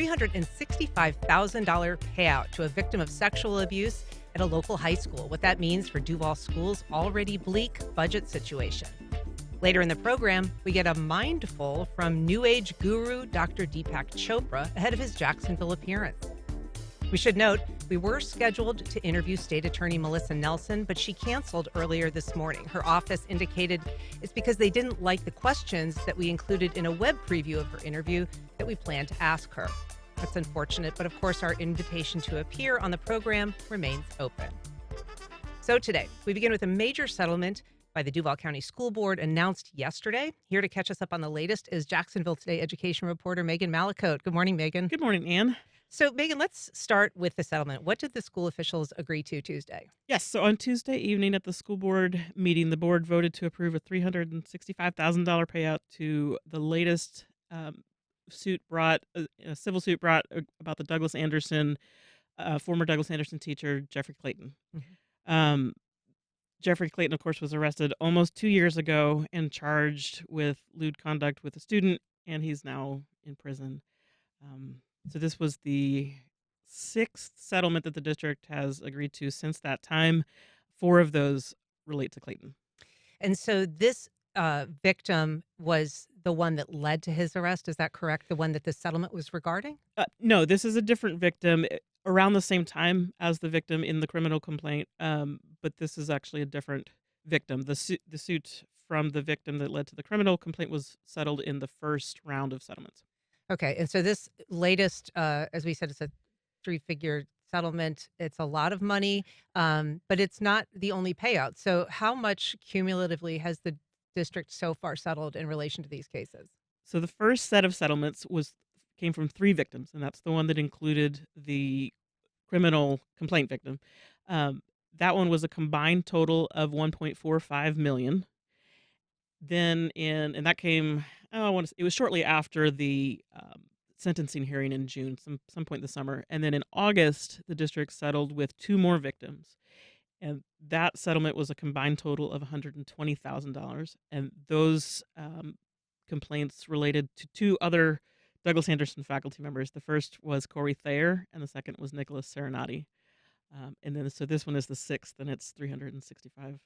$365,000 payout to a victim of sexual abuse at a local high school. What that means for Duval Schools' already bleak budget situation. Later in the program, we get a mindful from New Age guru Dr. Deepak Chopra ahead of his Jacksonville appearance. We should note, we were scheduled to interview State Attorney Melissa Nelson, but she canceled earlier this morning. Her office indicated it's because they didn't like the questions that we included in a web preview of her interview that we planned to ask her. That's unfortunate, but of course our invitation to appear on the program remains open. So today, we begin with a major settlement by the Duval County School Board announced yesterday. Here to catch us up on the latest is Jacksonville Today education reporter Megan Mallicoat. Good morning, Megan. Good morning, Ann. So, Megan, let's start with the settlement. What did the school officials agree to Tuesday? Yes, so on Tuesday evening at the school board meeting, the board voted to approve a $365,000 payout to the latest suit brought, a civil suit brought about the former Douglas Anderson teacher, Jeffrey Clayton. Mm-hmm. Jeffrey Clayton, of course, was arrested almost 2 years ago and charged with lewd conduct with a student, and he's now in prison. So this was the sixth settlement that the district has agreed to since that time. 4 of those relate to Clayton. And so this victim was the one that led to his arrest. Is that correct? The one that the settlement was regarding? No, this is a different victim around the same time as the victim in the criminal complaint. But this is actually a different victim. The suit from the victim that led to the criminal complaint was settled in the first round of settlements. Okay. And so this latest, as we said, it's a 3-figure settlement. It's a lot of money, but it's not the only payout. So how much cumulatively has the district so far settled in relation to these cases? So the first set of settlements came from 3 victims, and that's the one that included the criminal complaint victim. That one was a combined total of $1.45 million. Then and that came, it was shortly after the sentencing hearing in June, some point this summer. And then in August, the district settled with 2 more victims. And that settlement was a combined total of $120,000. And those complaints related to 2 other Douglas Anderson faculty members. The first was Corey Thayer, and the second was Nicholas Serenati. So this one is the 6th, and it's $365,000.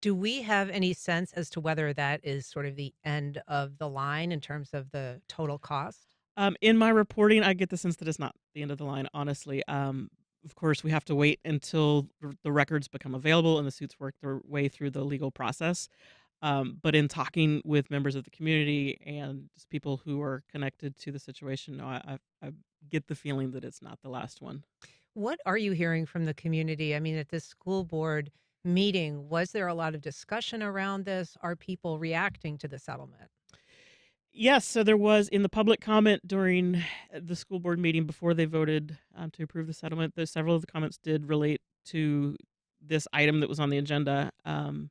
Do we have any sense as to whether that is sort of the end of the line in terms of the total cost? In my reporting, I get the sense that it's not the end of the line, honestly. Of course, we have to wait until the records become available and the suits work their way through the legal process. But in talking with members of the community and just people who are connected to the situation, no, I get the feeling that it's not the last one. What are you hearing from the community? I mean, at this school board meeting, was there a lot of discussion around this? Are people reacting to the settlement? Yes, so there was in the public comment during the school board meeting before they voted to approve the settlement. Several of the comments did relate to this item that was on the agenda. And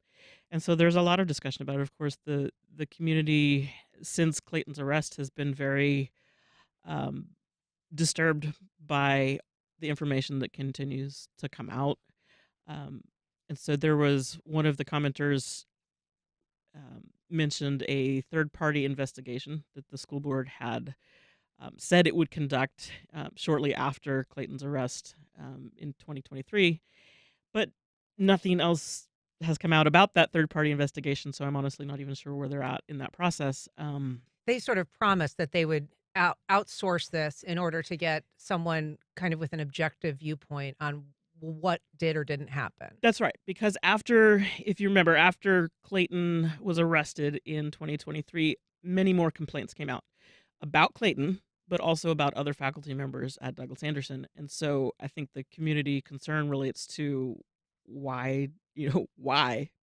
so there's a lot of discussion about it. Of course, the community since Clayton's arrest has been very disturbed by the information that continues to come out. And so there was one of the commenters mentioned a third-party investigation that the school board had said it would conduct shortly after Clayton's arrest in 2023. But nothing else has come out about that third-party investigation, so I'm honestly not even sure where they're at in that process. They sort of promised that they would outsource this in order to get someone kind of with an objective viewpoint on what did or didn't happen. That's right, because if you remember, after Clayton was arrested in 2023, many more complaints came out about Clayton, but also about other faculty members at Douglas Anderson. And so I think the community concern relates to why,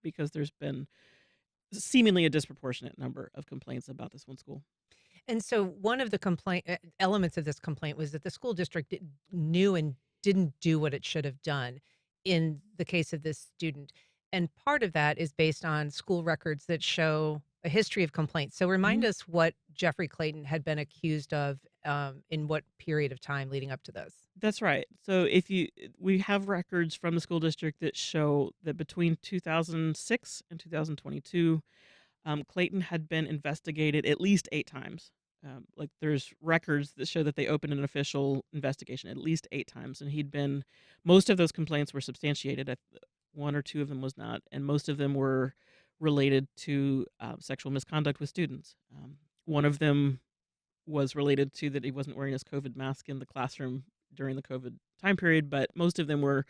because there's been seemingly a disproportionate number of complaints about this one school. And so one of the elements of this complaint was that the school district knew and didn't do what it should have done in the case of this student. And part of that is based on school records that show a history of complaints. So remind us what Jeffrey Clayton had been accused of in what period of time leading up to this. That's right. So we have records from the school district that show that between 2006 and 2022, Clayton had been investigated at least 8 times Like there's records that show that they opened an official investigation at least 8 times, and most of those complaints were substantiated. One or two of them was not, and most of them were related to sexual misconduct with students. One of them was related to that he wasn't wearing his COVID mask in the classroom during the COVID time period, but most of them were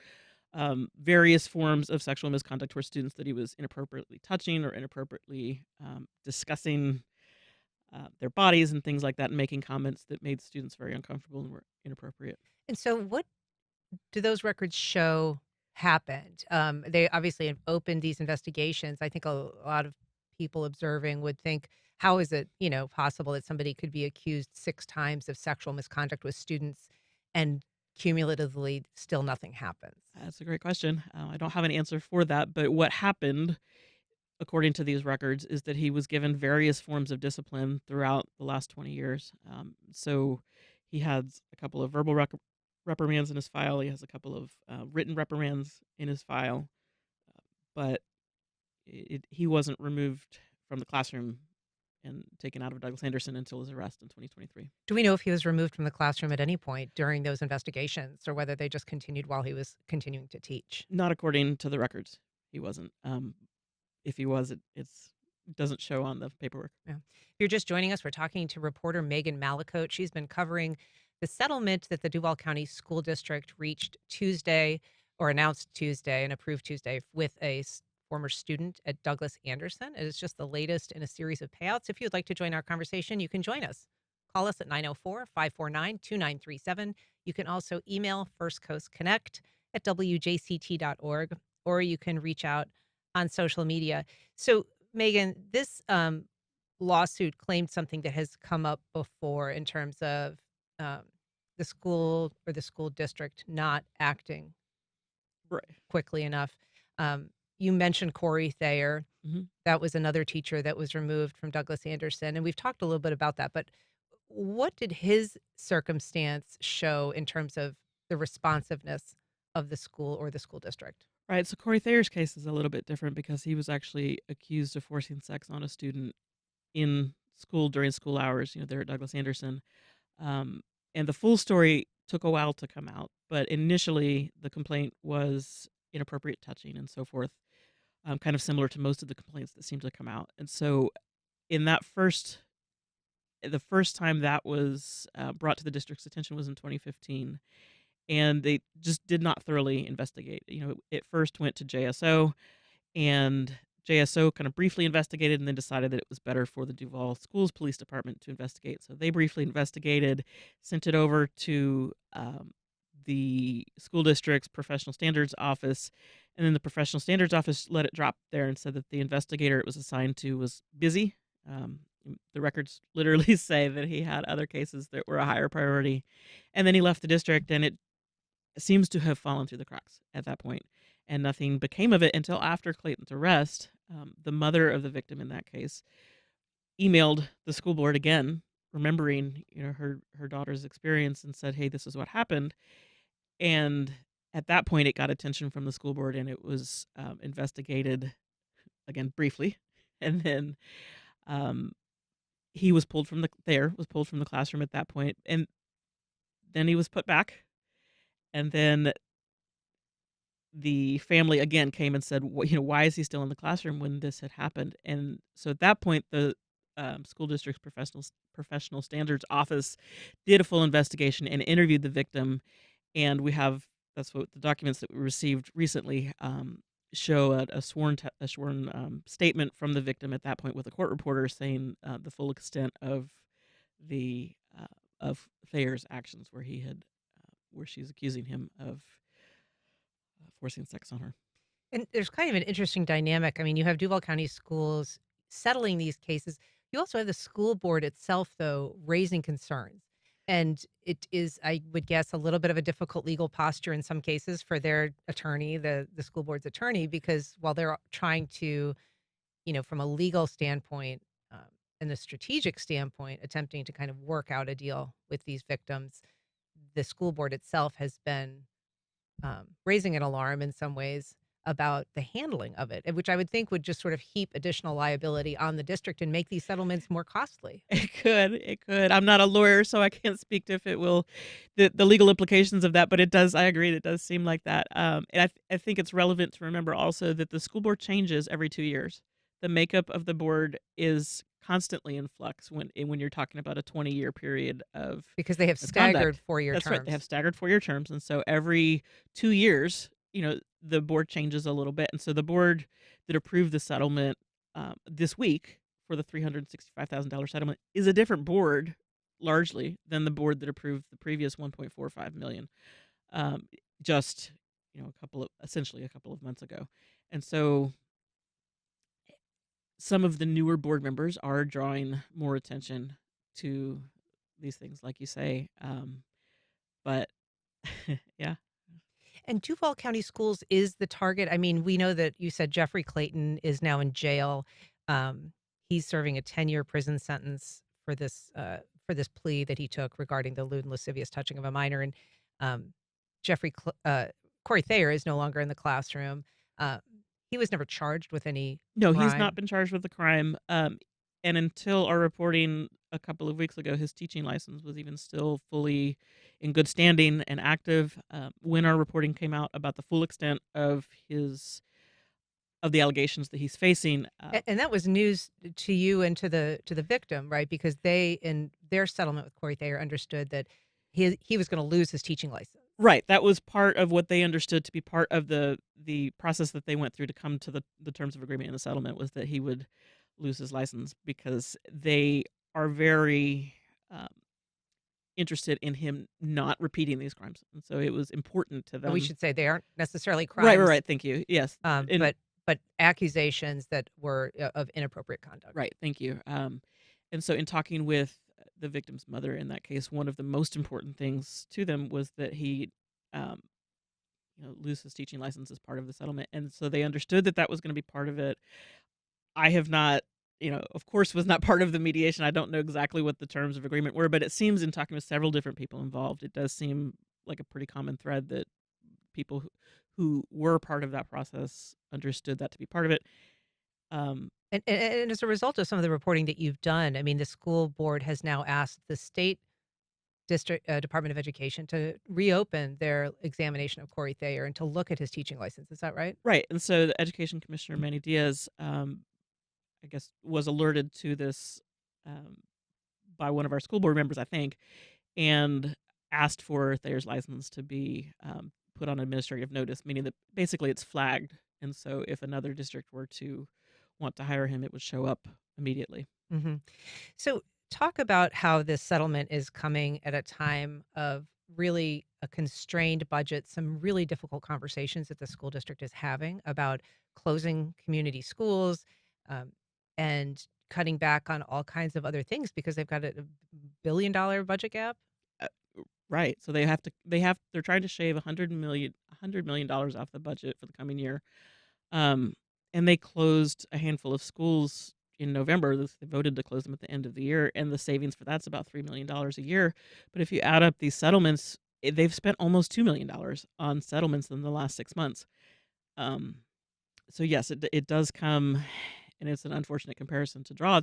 various forms of sexual misconduct towards students that he was inappropriately touching or inappropriately discussing their bodies and things like that, and making comments that made students very uncomfortable and were inappropriate. And so, what do those records show happened? They obviously have opened these investigations. I think a lot of people observing would think, how is it, possible that somebody could be accused 6 times of sexual misconduct with students and cumulatively still nothing happens? That's a great question. I don't have an answer for that, but what happened, according to these records, is that he was given various forms of discipline throughout the last 20 years. So he had a couple of verbal reprimands in his file. He has a couple of written reprimands in his file, but he wasn't removed from the classroom and taken out of Douglas Anderson until his arrest in 2023. Do we know if he was removed from the classroom at any point during those investigations or whether they just continued while he was continuing to teach? Not according to the records. He wasn't. If he was, it doesn't show on the paperwork. Yeah. If you're just joining us, we're talking to reporter Megan Mallicoat. She's been covering the settlement that the Duval County School District reached Tuesday, or announced Tuesday and approved Tuesday, with a former student at Douglas Anderson. It is just the latest in a series of payouts. If you'd like to join our conversation, you can join us. Call us at 904-549-2937. You can also email firstcoastconnect@wjct.org, or you can reach out on social media. So, Megan, this lawsuit claimed something that has come up before in terms of um, the school or the school district not acting Right. quickly enough. You mentioned Corey Thayer. Hmm. That was another teacher that was removed from Douglas Anderson, and we've talked a little bit about that. But what did his circumstance show in terms of the responsiveness of the school or the school district? Right. So Corey Thayer's case is a little bit different because he was actually accused of forcing sex on a student in school during school hours. There at Douglas Anderson. Um, and the full story took a while to come out, but initially the complaint was inappropriate touching and so forth, kind of similar to most of the complaints that seem to come out. And so, in the first time that was brought to the district's attention was in 2015, and they just did not thoroughly investigate. It first went to JSO, and JSO kind of briefly investigated and then decided that it was better for the Duval Schools Police Department to investigate. So they briefly investigated, sent it over to the school district's professional standards office, and then the professional standards office let it drop there and said that the investigator it was assigned to was busy. Um, the records literally say that he had other cases that were a higher priority, and then he left the district, and it seems to have fallen through the cracks at that point, and nothing became of it until after Clayton's arrest. The mother of the victim in that case emailed the school board again, remembering her daughter's experience, and said, "Hey, this is what happened." And at that point, it got attention from the school board, and it was investigated again briefly, and then um, he was pulled from the classroom at that point, and then he was put back, and then the family again came and said, why is he still in the classroom when this had happened? And so at that point, the school district's professional standards office did a full investigation and interviewed the victim. And that's what the documents that we received recently show a sworn statement from the victim at that point with a court reporter saying the full extent of the of Thayer's actions, where she's accusing him of forcing sex on her. And there's kind of an interesting dynamic. I mean, you have Duval County Schools settling these cases. You also have the school board itself, though, raising concerns. And it is, I would guess, a little bit of a difficult legal posture in some cases for their attorney, the school board's attorney, because while they're trying to, from a legal standpoint um, and a strategic standpoint, attempting to kind of work out a deal with these victims, the school board itself has been raising an alarm in some ways about the handling of it, which I would think would just sort of heap additional liability on the district and make these settlements more costly. It could. I'm not a lawyer, so I can't speak to if it will the legal implications of that, but it does I agree, it does seem like that. And I think it's relevant to remember also that the school board changes every 2 years. The makeup of the board is constantly in flux when you're talking about a 20-year period of Because they have staggered misconduct. four-year That's right, they have terms. staggered 4-year terms, and so every 2 years, the board changes a little bit, and so the board that approved the settlement, this week for the $365,000 settlement is a different board largely than the board that approved the previous 1.45 million, um, just, a couple of months ago. And so some of the newer board members are drawing more attention to these things, like you say. But yeah. And Duval County Schools is the target. I mean, we know that you said Jeffrey Clayton is now in jail. Um, he's serving a 10-year prison sentence for this plea that he took regarding the lewd and lascivious touching of a minor. And um, Corey Thayer is no longer in the classroom. Uh, he was never charged with any No, he's not crime. been charged with the crime, and until our reporting a couple of weeks ago, his teaching license was even still fully in good standing and active. When our reporting came out about the full extent of the allegations that he's facing, And that was news to you and to the victim, right? Because they, in their settlement with Corey Thayer, understood that he was going to lose his teaching license. right, that was part of what they understood to be part of the process that they went through to come to the terms of agreement in the settlement was that he would lose his license because they are very, um, interested in him not repeating these crimes, and so it was important to We them. should say they aren't necessarily Right, right, crimes, right, thank you, yes, and but accusations that were of inappropriate conduct. right, thank you, and so in talking with the victim's mother in that case, one of the most important things to them was that he, um, lose his teaching license as part of the settlement, and so they understood that that was gonna be part of it. I have not, of course, was not part of the mediation. I don't know exactly what the terms of agreement were, but it seems in talking with several different people involved, it does seem like a pretty common thread that people who were part of that process understood that to be part of it. Um, And as a result of some of the reporting that you've done, I mean, the school board has now asked the state district Department of Education to reopen their examination of Corey Thayer and to look at his teaching license. Is that right? right, and so the education commissioner Manny Diaz, I guess, was alerted to this, um, by one of our school board members, I think, and asked for Thayer's license to be, put on administrative notice, meaning that basically it's flagged, and so if another district were to want to hire him, it would show up immediately. hmm So, talk about how this settlement is coming at a time of really a constrained budget, some really difficult conversations that the school district is having about closing community schools, um, and cutting back on all kinds of other things because they've got a billion-dollar budget gap. Uh, right, so they're trying to shave $100 million off the budget for the coming year, um, and they closed a handful of schools in November. They voted to close them at the end of the year, and the savings for that's about $3 million a year. But if you add up these settlements, they've spent almost $2 million on settlements in the last 6 months. Um, so yes, it does come, and it's an unfortunate comparison to draw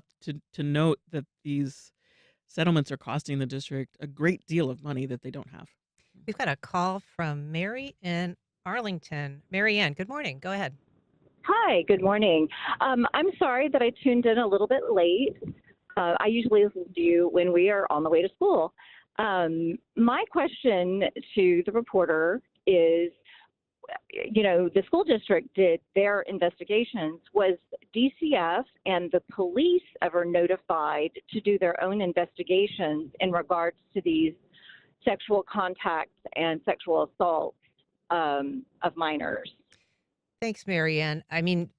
to note that these settlements are costing the district a great deal of money that they don't have. We've got a call from Mary in Arlington. Mary Ann, good morning. Go ahead. Hi, good morning. I'm sorry that I tuned in a little bit late. I usually listen to you when we are on the way to school. My question to the reporter is, the school district did their investigations. Was DCF and the police ever notified to do their own investigations in regards to these sexual contacts and sexual assaults of minors? Thanks, Mary Ann. I mean,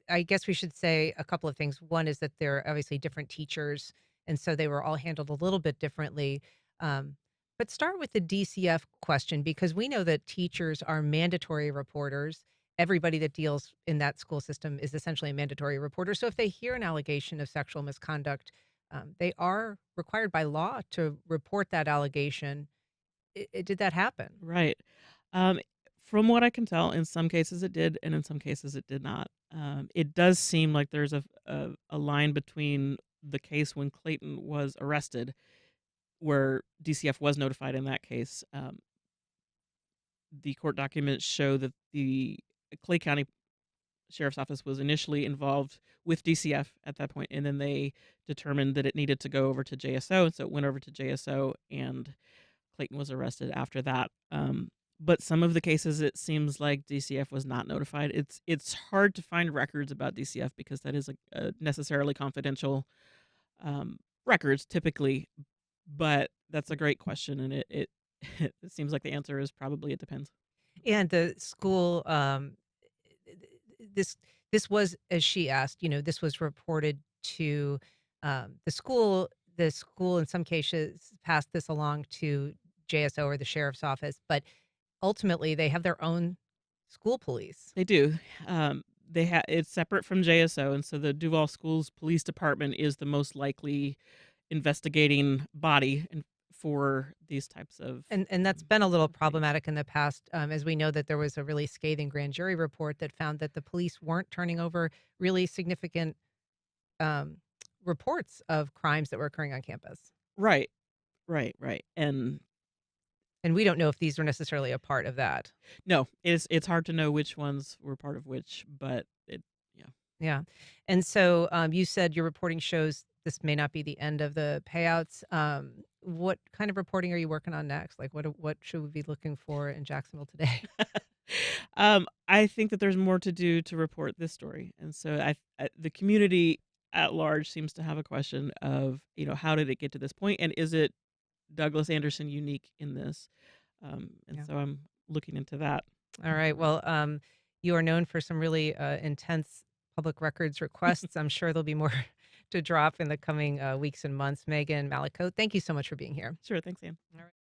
I guess we should say a couple of things. One is that they're obviously different teachers, and so they were all handled a little bit differently. Um, but start with the DCF question because we know that teachers are mandatory reporters. Everybody that deals in that school system is essentially a mandatory reporter. So if they hear an allegation of sexual misconduct, they are required by law to report that allegation. Did that happen? Right. Um, From what I can tell, in some cases it did, and in some cases it did not. It does seem like there's a line between the case when Clayton was arrested, where DCF was notified in that case. The court documents show that the Clay County Sheriff's Office was initially involved with DCF at that point, and then they determined that it needed to go over to JSO, and so it went over to JSO, and Clayton was arrested after that. But some of the cases, it seems like DCF was not notified. It's hard to find records about DCF because that is a necessarily confidential records typically. But that's a great question, and it it seems like the answer is probably it depends. And the school, this this was, as she asked, this was reported to the school. The school, in some cases, passed this along to JSO or the sheriff's office, but ultimately they have their own school police. They do. It's separate from JSO, and so the Duval Schools Police Department is the most likely investigating body for these types of. And that's been a little problematic in the past, as we know that there was a really scathing grand jury report that found that the police weren't turning over really significant reports of crimes that were occurring on campus. Right, right, And we don't know if these were necessarily a part of that. no, it's hard to know which ones were part of which, but yeah. Yeah. And so you said your reporting shows this may not be the end of the payouts. What kind of reporting are you working on next? Like, what should we be looking for in Jacksonville Today? I think that there's more to do to report this story, and so the community at large seems to have a question of how did it get to this point, and is it Douglas Anderson unique in this? And Yeah. so I'm looking into that. All right. Well, you are known for some really intense public records requests. I'm sure there'll be more to drop in the coming weeks and months. Megan Mallicoat, thank you so much for being here. Sure, thanks, Ann. All right.